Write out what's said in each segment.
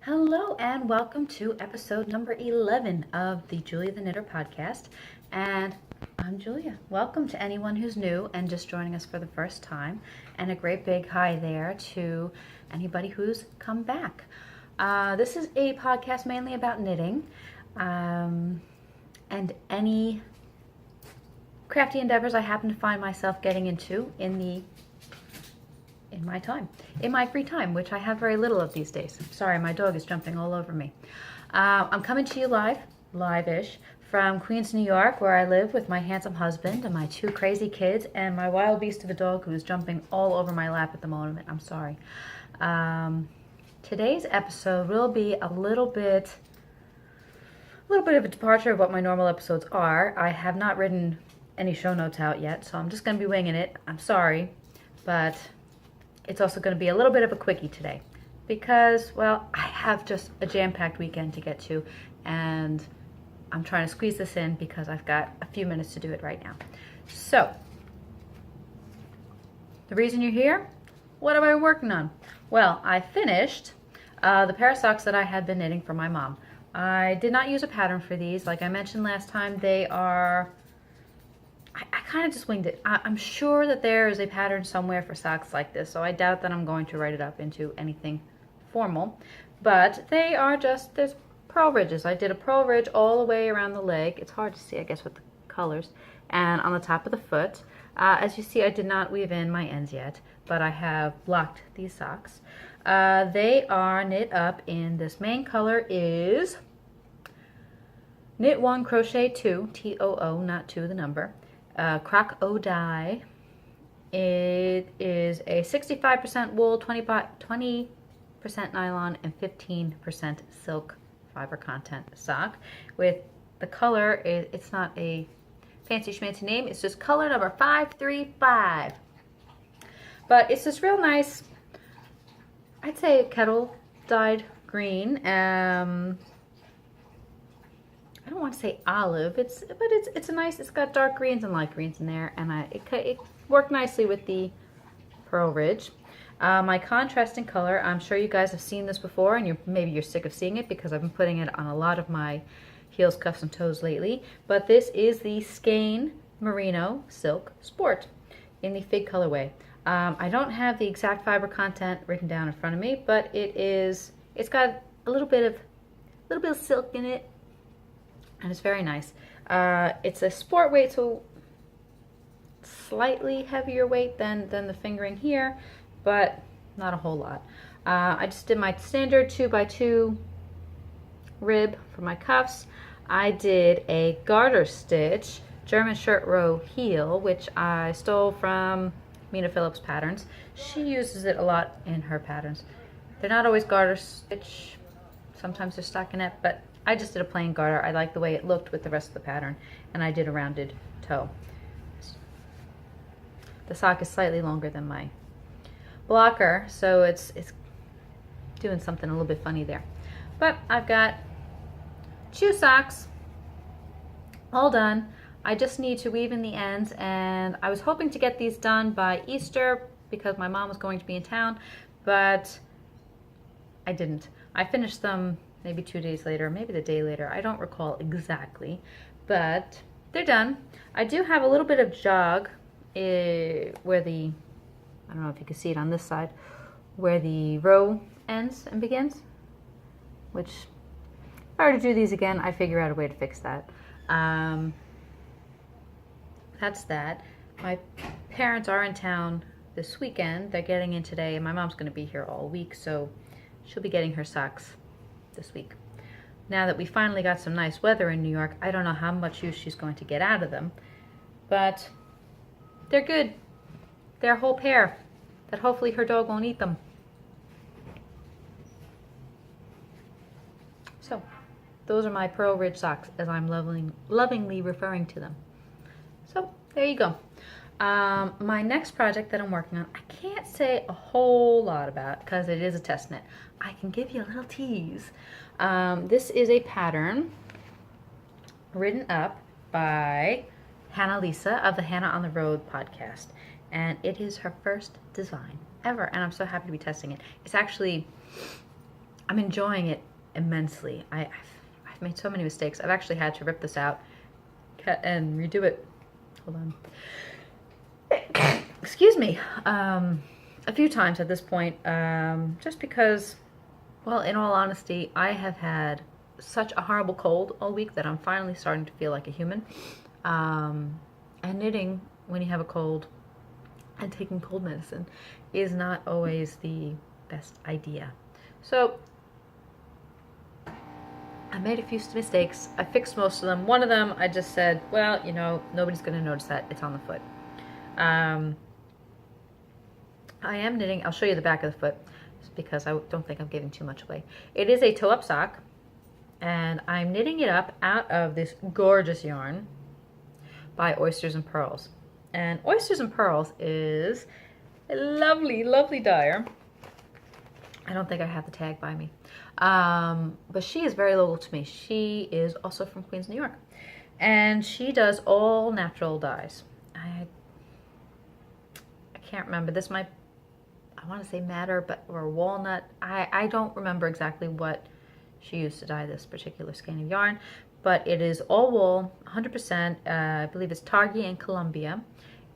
Hello and welcome to episode number 11 of the Julia the Knitter podcast. And I'm Julia. Welcome to anyone who's new and just joining us for the first time. And a great big hi there to anybody who's come back. This is a podcast mainly about knitting and any crafty endeavors I happen to find myself getting into in my free time, which I have very little of these days. Sorry, my dog is jumping all over me. I'm coming to you live-ish, from Queens, New York, where I live with my handsome husband and my two crazy kids and my wild beast of a dog who is jumping all over my lap at the moment. I'm sorry. Today's episode will be a little bit of a departure of what my normal episodes are. I have not written any show notes out yet, so I'm just going to be winging it. I'm sorry, but it's also going to be a little bit of a quickie today because, well, I have just a jam-packed weekend to get to, and I'm trying to squeeze this in because I've got a few minutes to do it right now. So, the reason you're here, what am I working on? Well, I finished the pair of socks that I had been knitting for my mom. I did not use a pattern for these. Like I mentioned last time, they are... I kind of just winged it. I'm sure that there is a pattern somewhere for socks like this, so I doubt that I'm going to write it up into anything formal. But they are just, there's purl ridges. I did a purl ridge all the way around the leg. It's hard to see, I guess, with the colors. And on the top of the foot. As you see, I did not weave in my ends yet, but I have blocked these socks. They are knit up in, this main color is Knit 1, Crochet 2, T-O-O, not 2 the number. Croc O dye. It is a 65% wool, 20% nylon, and 15% silk fiber content sock. With the color, it's not a fancy schmancy name, it's just color number 535. But it's this real nice, I'd say kettle dyed green. I don't want to say olive, but it's a nice, it's got dark greens and light greens in there, and it worked nicely with the purl ridge. My contrasting color, I'm sure you guys have seen this before, and maybe you're sick of seeing it because I've been putting it on a lot of my heels, cuffs, and toes lately, but this is the Skein Merino Silk Sport in the fig colorway. I don't have the exact fiber content written down in front of me, but it's got a little bit of silk in it, and it's very nice. It's a sport weight, so slightly heavier weight than the fingering here, but not a whole lot. I just did my standard 2x2 rib for my cuffs. I did a garter stitch German shirt row heel, which I stole from Mina Phillips Patterns. She uses it a lot in her patterns. They're not always garter stitch. Sometimes they're stockinette, but I just did a plain garter. I like the way it looked with the rest of the pattern, and I did a rounded toe. The sock is slightly longer than my blocker, so it's doing something a little bit funny there. But I've got shoe socks all done. I just need to weave in the ends, and I was hoping to get these done by Easter because my mom was going to be in town, but I didn't. I finished them maybe 2 days later, maybe the day later. I don't recall exactly, but they're done. I do have a little bit of jog where the, I don't know if you can see it on this side, where the row ends and begins, which if I were to do these again, I'd figure out a way to fix that. That's that. My parents are in town this weekend. They're getting in today, and my mom's going to be here all week, so she'll be getting her socks this week. Now that we finally got some nice weather in New York, I don't know how much use she's going to get out of them, but they're good. They're a whole pair that hopefully her dog won't eat them. So those are my purl ridge socks, as I'm lovingly referring to them. So there you go. My next project that I'm working on, I can't say a whole lot about because it is a test knit. I can give you a little tease. This is a pattern written up by Hannah Lisa of the Hannah on the Road podcast, and it is her first design ever, and I'm so happy to be testing it. It's actually I'm enjoying it immensely. I've made so many mistakes. I've actually had to rip this out and redo it. Hold on. Excuse me. A few times at this point, just because, well, in all honesty, I have had such a horrible cold all week that I'm finally starting to feel like a human. And knitting when you have a cold and taking cold medicine is not always the best idea. So I made a few mistakes. I fixed most of them. One of them, I just said, well, you know, nobody's going to notice that. It's on the foot. I am knitting. I'll show you the back of the foot because I don't think I'm giving too much away. It is a toe-up sock, and I'm knitting it up out of this gorgeous yarn by Oysters and Pearls. And Oysters and Pearls is a lovely, lovely dyer. I don't think I have the tag by me. But she is very local to me. She is also from Queens, New York. And she does all natural dyes. I can't remember. This might, I want to say madder, or walnut. I don't remember exactly what she used to dye this particular skein of yarn. But it is all wool, 100%. I believe it's Targhee and Columbia.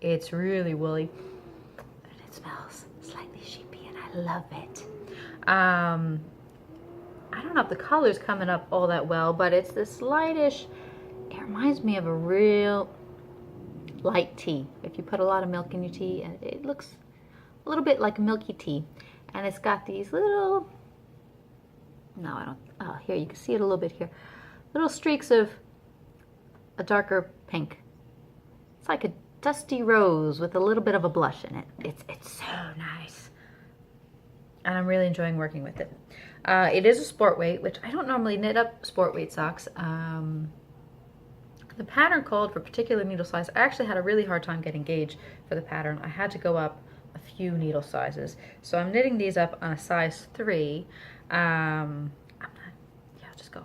It's really woolly. And it smells slightly sheepy, and I love it. I don't know if the color's coming up all that well, but it's this lightish, it reminds me of a real light tea. If you put a lot of milk in your tea, and it looks a little bit like milky tea. And it's got these little, no, I don't, oh, here, you can see it a little bit here. Little streaks of a darker pink. It's like a dusty rose with a little bit of a blush in it. It's so nice. And I'm really enjoying working with it. It is a sport weight, which I don't normally knit up sport weight socks. The pattern called for particular needle size. I actually had a really hard time getting gauge for the pattern. I had to go up a few needle sizes. So I'm knitting these up on a size 3. Yeah, I'll just go.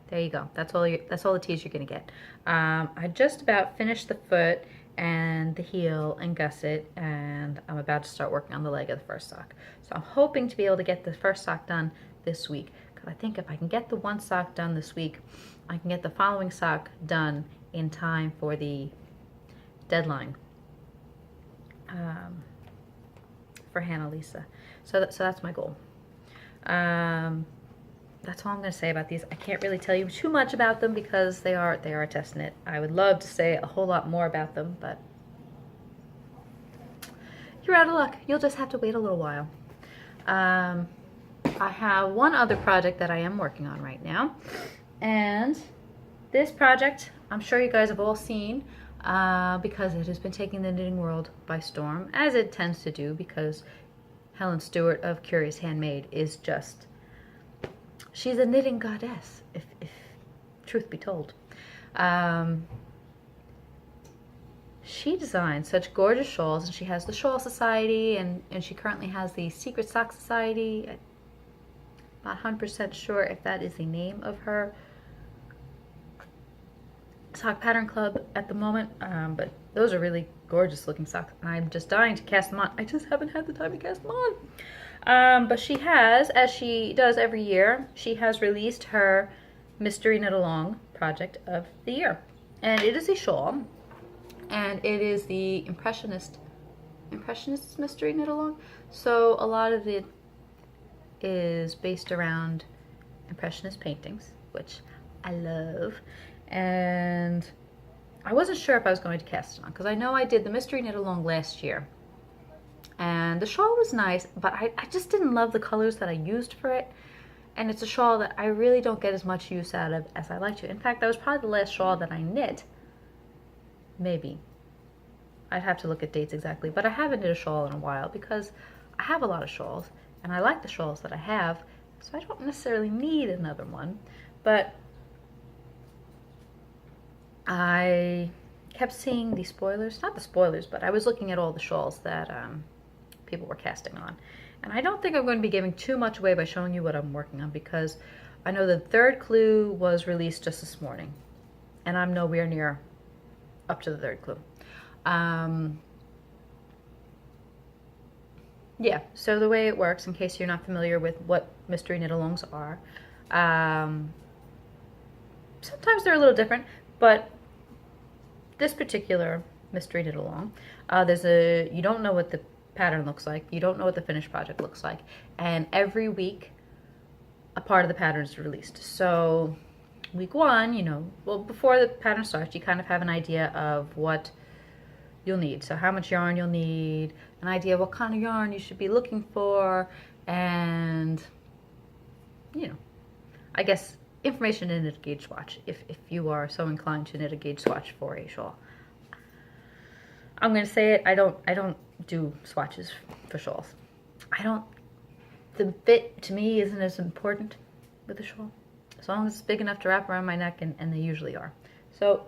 There you go. That's all the tees you're gonna get. I just about finished the foot and the heel and gusset, and I'm about to start working on the leg of the first sock. So I'm hoping to be able to get the first sock done this week, because I think if I can get the one sock done this week, I can get the following sock done in time for the deadline for Hannah Lisa. So that's my goal. That's all I'm going to say about these. I can't really tell you too much about them because they are a test knit. I would love to say a whole lot more about them, but you're out of luck. You'll just have to wait a little while. I have one other project that I am working on right now, and this project I'm sure you guys have all seen because it has been taking the knitting world by storm, as it tends to do, because Helen Stewart of Curious Handmade is just, she's a knitting goddess, if truth be told. She designs such gorgeous shawls, and she has the Shawl Society, and she currently has the Secret Sock Society. I'm not 100% sure if that is the name of her sock pattern club at the moment, but those are really gorgeous looking socks, and I'm just dying to cast them on. I just haven't had the time to cast them on. But she has, as she does every year, she has released her Mystery Knit Along project of the year. And it is a shawl, and it is the Impressionist Mystery Knit Along. So a lot of it is based around Impressionist paintings, which I love. And I wasn't sure if I was going to cast it on, because I know I did the Mystery Knit Along last year. And the shawl was nice, but I just didn't love the colors that I used for it. And it's a shawl that I really don't get as much use out of as I like to. In fact, that was probably the last shawl that I knit. Maybe. I'd have to look at dates exactly. But I haven't knit a shawl in a while because I have a lot of shawls. And I like the shawls that I have. So I don't necessarily need another one. But I kept seeing the spoilers. Not the spoilers, but I was looking at all the shawls that people were casting on. And I don't think I'm going to be giving too much away by showing you what I'm working on, because I know the third clue was released just this morning, and I'm nowhere near up to the third clue. Yeah, so the way it works, in case you're not familiar with what mystery knit-alongs are, um, sometimes they're a little different, but this particular mystery knit-along, you don't know what the pattern looks like, you don't know what the finished project looks like, and every week a part of the pattern is released. So week one, well, before the pattern starts, you kind of have an idea of what you'll need. So how much yarn you'll need, an idea of what kind of yarn you should be looking for, and, I guess information to knit a gauge swatch if you are so inclined to knit a gauge swatch for a shawl. I'm going to say it, I don't do swatches for shawls. The fit to me isn't as important with a shawl, as long as it's big enough to wrap around my neck, and they usually are. So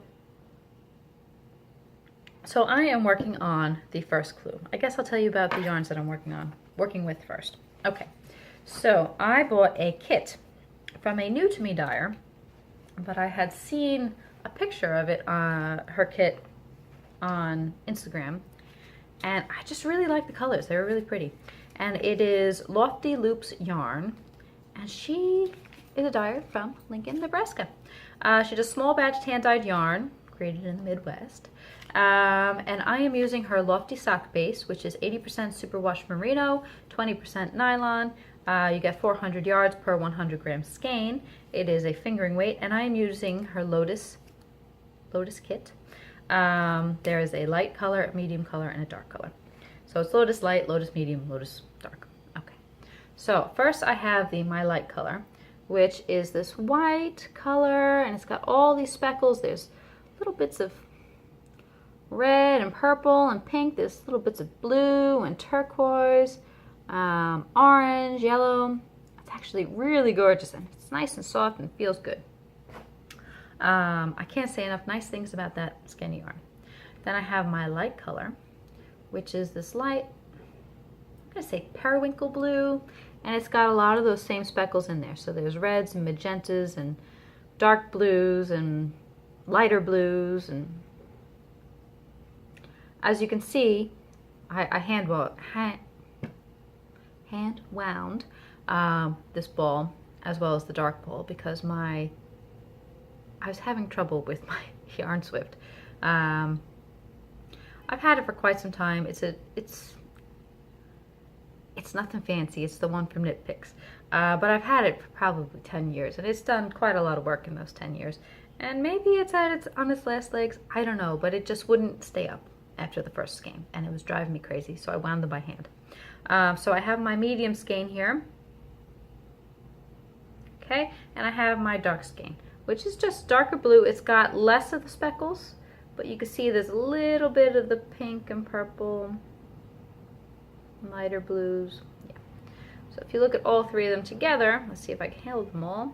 I am working on the first clue. I guess I'll tell you about the yarns that I'm working with first. Okay, so I bought a kit from a new to me dyer, but I had seen a picture of it, her kit, on Instagram, and I just really like the colors. They were really pretty. And it is Lofty Loops yarn, and she is a dyer from Lincoln, Nebraska. She does small batch hand-dyed yarn, created in the Midwest. And I am using her Lofty Sock Base, which is 80% superwash merino, 20% nylon. You get 400 yards per 100 gram skein. It is a fingering weight, and I am using her Lotus kit. There is a light color, a medium color, and a dark color. So it's Lotus Light, Lotus Medium, Lotus Dark. Okay. So first I have the My Light color, which is this white color, and it's got all these speckles. There's little bits of red and purple and pink. There's little bits of blue and turquoise, orange, yellow. It's actually really gorgeous, and it's nice and soft and feels good. I can't say enough nice things about that skein yarn. Then I have My Light color, which is this light, I'm going to say periwinkle blue, and it's got a lot of those same speckles in there. So there's reds and magentas and dark blues and lighter blues, and as you can see, I hand wound this ball as well as the dark ball because I was having trouble with my Yarn Swift. I've had it for quite some time. It's nothing fancy. It's the one from Knit Picks. But I've had it for probably 10 years, and it's done quite a lot of work in those 10 years. And maybe it's on its last legs. I don't know, but it just wouldn't stay up after the first skein, and it was driving me crazy, so I wound them by hand. So I have my medium skein here. Okay, and I have my dark skein, which is just darker blue. It's got less of the speckles, but you can see there's a little bit of the pink and purple, lighter blues. Yeah. So if you look at all three of them together, let's see if I can handle them all.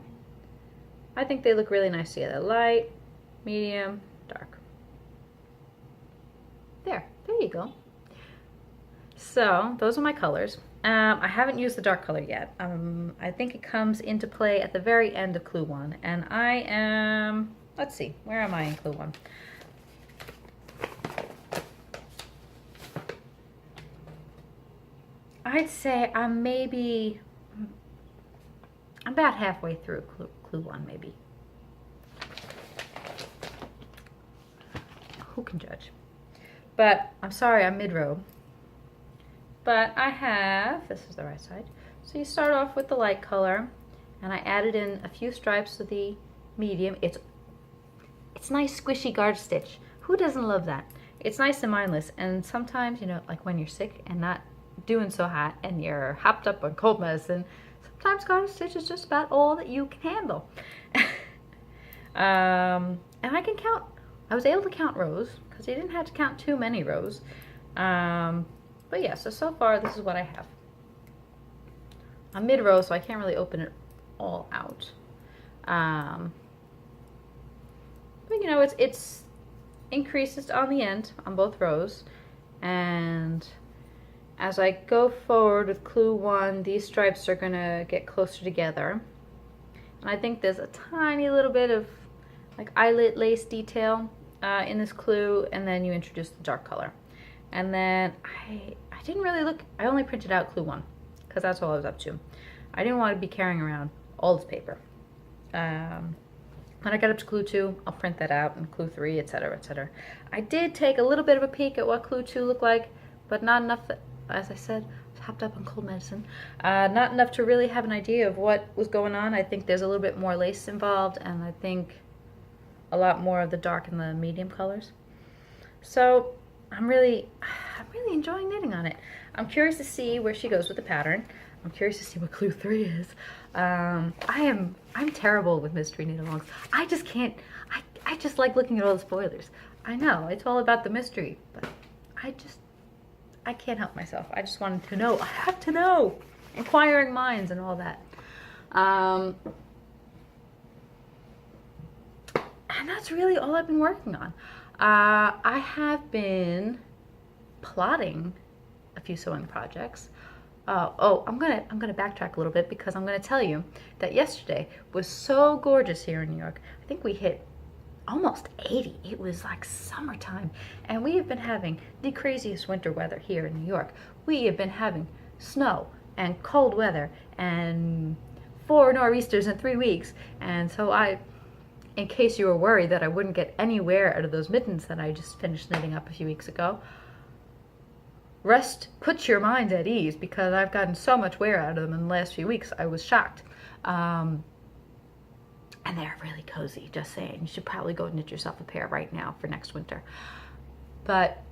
I think they look really nice together. Light, medium, dark. There you go. So those are my colors. I haven't used the dark color yet. I think it comes into play at the very end of Clue 1, and I am, let's see, where am I in Clue 1? I'd say I'm about halfway through Clue 1, maybe. Who can judge? But I'm sorry, I'm mid-row. But I have, this is the right side, so you start off with the light color, and I added in a few stripes of the medium. It's nice squishy garter stitch. Who doesn't love that? It's nice and mindless, and sometimes, like when you're sick and not doing so hot and you're hopped up on cold medicine, sometimes garter stitch is just about all that you can handle. And I can count, I was able to count rows, because you didn't have to count too many rows. But yeah, so far this is what I have. I'm mid-row, so I can't really open it all out. But it's increases on the end on both rows, and as I go forward with Clue 1, these stripes are gonna get closer together. And I think there's a tiny little bit of like eyelet lace detail in this clue, and then you introduce the dark color. And then I I didn't really look. I only printed out clue 1 because that's all I was up to. I didn't want to be carrying around all this paper. When I get up to clue 2, I'll print that out, and clue 3, etc., etc. I did take a little bit of a peek at what clue 2 looked like, but not enough that, as I said, I was hopped up on cold medicine. Not enough to really have an idea of what was going on. I think there's a little bit more lace involved, and I think a lot more of the dark and the medium colors. So I'm really enjoying knitting on it. I'm curious to see where she goes with the pattern. I'm curious to see what clue 3 is. I'm terrible with mystery knit-alongs. I just can't, I just like looking at all the spoilers. I know, it's all about the mystery, but I can't help myself. I just wanted to know. I have to know. Inquiring minds and all that. And that's really all I've been working on. I have been plotting a few sewing projects. I'm gonna backtrack a little bit because I'm gonna tell you that yesterday was so gorgeous here in New York. I think we hit almost 80. It was like summertime, and we have been having the craziest winter weather here in New York. We have been having snow and cold weather and 4 nor'easters in 3 weeks, and so in case you were worried that I wouldn't get any wear out of those mittens that I just finished knitting up a few weeks ago, put your mind at ease, because I've gotten so much wear out of them in the last few weeks. I was shocked. And they're really cozy, just saying. You should probably go knit yourself a pair right now for next winter. But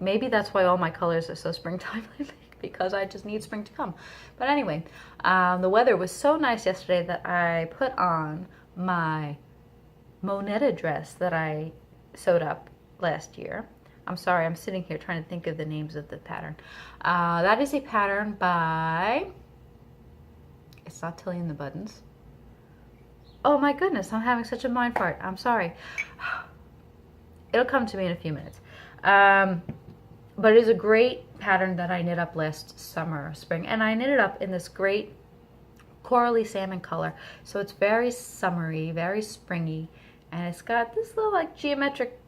maybe that's why all my colors are so springtime lately, because I just need spring to come. But anyway, the weather was so nice yesterday that I put on my Monetta dress that I sewed up last year. I'm sorry, I'm sitting here trying to think of the names of the pattern. That is a pattern by, it's not Tilly and the Buttons. Oh my goodness, I'm having such a mind fart. I'm sorry. It'll come to me in a few minutes. But it is a great pattern that I knit up last spring. And I knit it up in this great corally salmon color. So it's very summery, very springy. And it's got this little like geometric,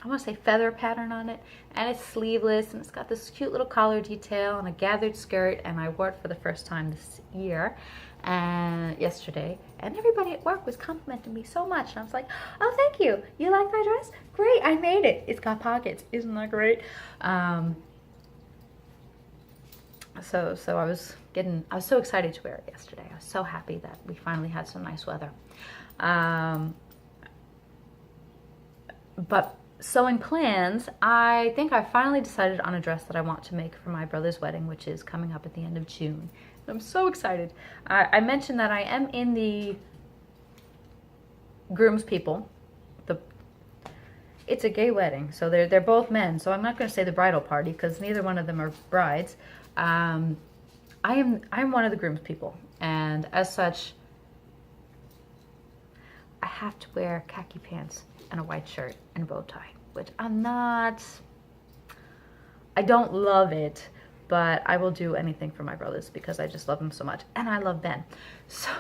I want to say feather pattern on it, and it's sleeveless, and it's got this cute little collar detail and a gathered skirt, and I wore it for the first time this year and yesterday, and everybody at work was complimenting me so much, and I was like, oh, thank you, you like my dress? Great, I made it. It's got pockets. Isn't that great? So I was so excited to wear it yesterday. I was so happy that we finally had some nice weather. But sewing plans, I think I finally decided on a dress that I want to make for my brother's wedding, which is coming up at the end of June. I'm so excited. I mentioned that I am in the groomspeople. It's a gay wedding, so they're both men, so I'm not going to say the bridal party because neither one of them are brides. I'm one of the groomspeople, and as such, I have to wear khaki pants and a white shirt and a bow tie, which I don't love it, but I will do anything for my brothers because I just love them so much, and I love Ben. So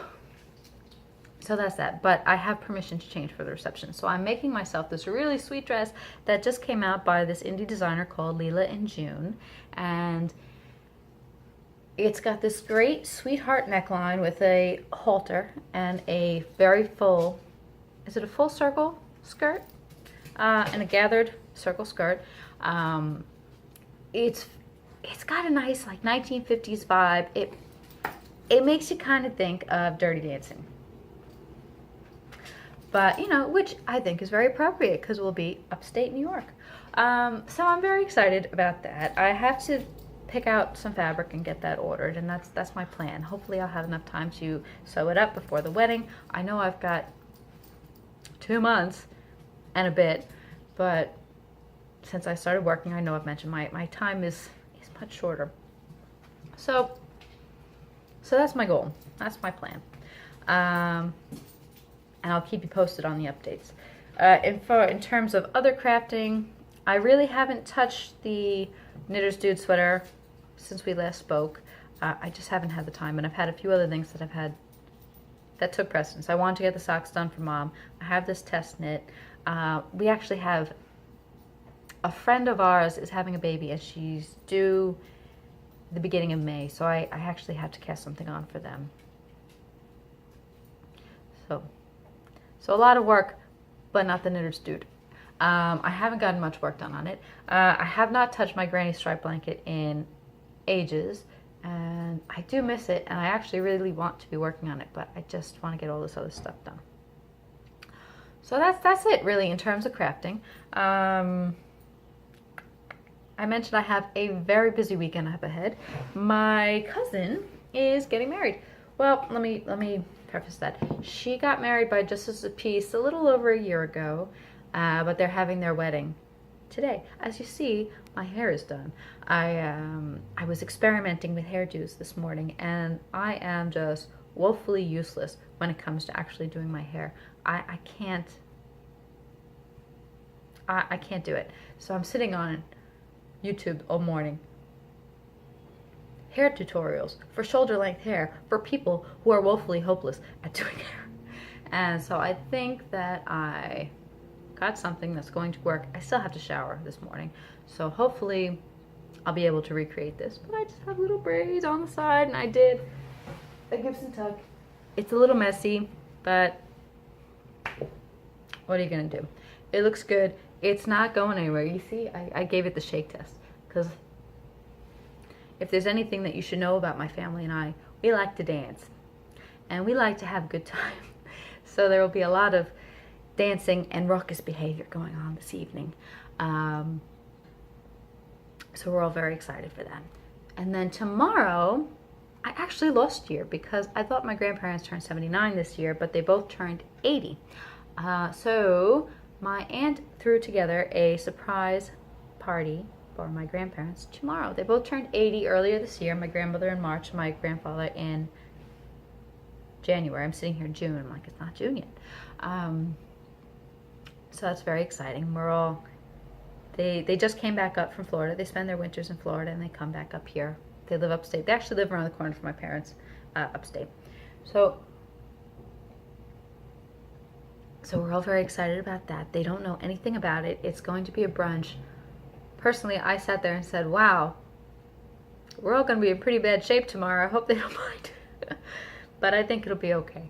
that's that, but I have permission to change for the reception. So I'm making myself this really sweet dress that just came out by this indie designer called Leela in June, and it's got this great sweetheart neckline with a halter and a very full, is it a full circle skirt? And a gathered circle skirt. It's got a nice like 1950s vibe. It makes you kind of think of Dirty Dancing. But, you know, which I think is very appropriate because we'll be upstate New York. So I'm very excited about that. I have to pick out some fabric and get that ordered, and that's my plan. Hopefully I'll have enough time to sew it up before the wedding. I know I've got 2 months and a bit, but since I started working, I know I've mentioned my time is much shorter. So that's my goal. That's my plan. And I'll keep you posted on the updates. In terms of other crafting, I really haven't touched the Knitter's Dude sweater since we last spoke. I just haven't had the time, and I've had a few other things that took precedence. I wanted to get the socks done for Mom. I have this test knit. We actually have a friend of ours is having a baby, and she's due the beginning of May, so I actually had to cast something on for them. So a lot of work, but not the knitter's dude. I haven't gotten much work done on it. I have not touched my granny stripe blanket in ages, and I do miss it, and I actually really want to be working on it, but I just want to get all this other stuff done. So that's it really in terms of crafting. I mentioned I have a very busy weekend up ahead. My cousin is getting married. Well, let me preface that. She got married by Justice of Peace a little over a year ago, but they're having their wedding today. As you see, my hair is done. I was experimenting with hairdos this morning, and I am just woefully useless when it comes to actually doing my hair. I can't do it. So I'm sitting on YouTube all morning. Hair tutorials for shoulder length hair for people who are woefully hopeless at doing hair. And so I think that I got something that's going to work. I still have to shower this morning, so hopefully I'll be able to recreate this. But I just have little braids on the side, and I did a Gibson tuck. It's a little messy, but what are you gonna do? It looks good. It's not going anywhere. You see, I gave it the shake test, because if there's anything that you should know about my family and I, we like to dance, and we like to have a good time. So there will be a lot of dancing and raucous behavior going on this evening. So we're all very excited for that. And then tomorrow, I actually lost a year because I thought my grandparents turned 79 this year, but they both turned 80. So my aunt threw together a surprise party for my grandparents tomorrow. They both turned 80 earlier this year, my grandmother in March, my grandfather in January. I'm sitting here in June. I'm like, it's not June yet. So that's very exciting. We're all, they just came back up from Florida. They spend their winters in Florida, and they come back up here. They live upstate. They actually live around the corner from my parents, upstate. So we're all very excited about that. They don't know anything about it. It's going to be a brunch. Personally, I sat there and said, wow, we're all going to be in pretty bad shape tomorrow. I hope they don't mind. But I think it'll be okay.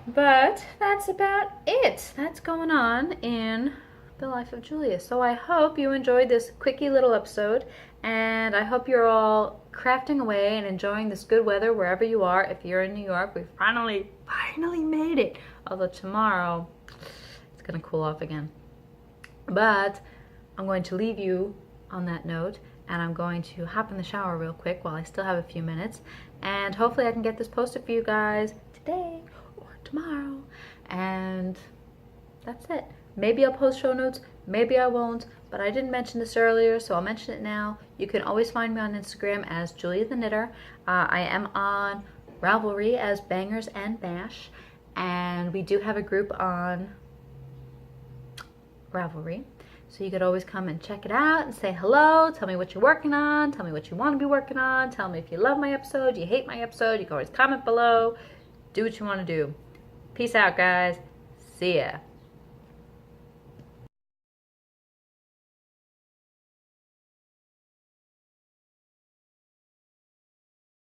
But that's about it. That's going on in the life of Julia. So I hope you enjoyed this quickie little episode, and I hope you're all crafting away and enjoying this good weather wherever you are. If you're in New York, we finally made it. Although tomorrow, it's going to cool off again. But I'm going to leave you on that note, and I'm going to hop in the shower real quick while I still have a few minutes, and hopefully I can get this posted for you guys today or tomorrow. And that's it. Maybe I'll post show notes, maybe I won't, but I didn't mention this earlier, so I'll mention it now. You can always find me on Instagram as Julia the Knitter. I am on Ravelry as Bangers and Bash, and we do have a group on Ravelry. So you could always come and check it out and say hello, tell me what you're working on, tell me what you want to be working on, tell me if you love my episode, you hate my episode, you can always comment below, do what you want to do. Peace out, guys. See ya.